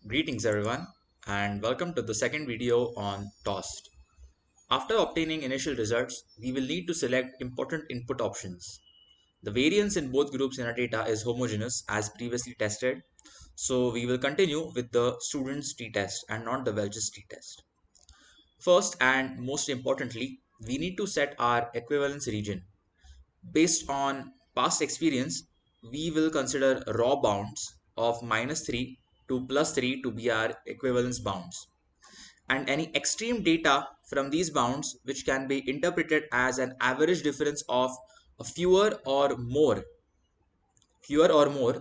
Greetings everyone and welcome to the second video on TOST. After obtaining initial results, we will need to select important input options. The variance in both groups in our data is homogeneous as previously tested, so we will continue with the student's t-test and not the Welch's t-test. First and most importantly, we need to set our equivalence region. Based on past experience, we will consider raw bounds of -3 to +3 to be our equivalence bounds, and any extreme data from these bounds which can be interpreted as an average difference of fewer or more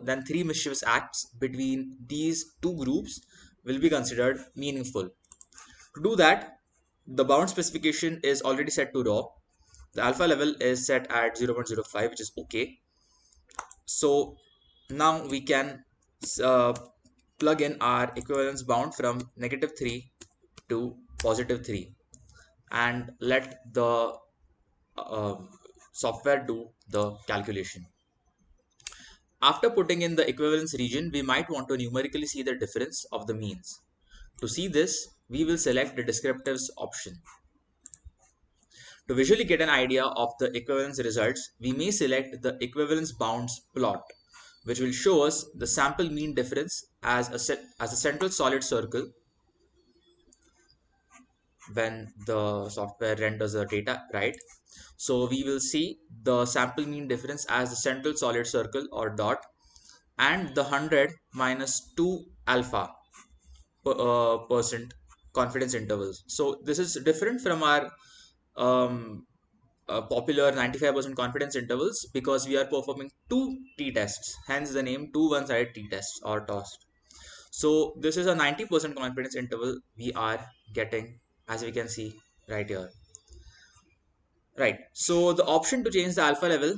than 3 mischievous acts between these two groups will be considered meaningful. To do that, the bound specification is already set to raw. The alpha level is set at 0.05, which is okay. So now we can uh, plug in our equivalence bound from -3 to +3 and let the software do the calculation. After putting in the equivalence region, we might want to numerically see the difference of the means. To see this, we will select the descriptives option. To visually get an idea of the equivalence results, we may select the equivalence bounds plot, which will show us the sample mean difference as a central solid circle when the software renders the data, right? So we will see the sample mean difference as the central solid circle or dot, and the 100 minus 2 alpha percent confidence intervals. So this is different from our popular 95% confidence intervals because we are performing two t-tests, hence the name two one-sided t-tests or TOST. So this is a 90% confidence interval we are getting, as we can see right here. Right, so the option to change the alpha level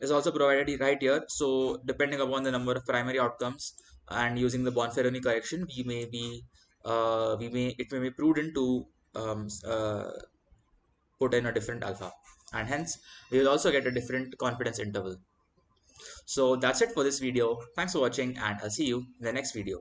is also provided right here. So depending upon the number of primary outcomes and using the Bonferroni correction, it may be prudent to put in a different alpha, and hence we will also get a different confidence interval. So that's it for this video. Thanks for watching, and I'll see you in the next video.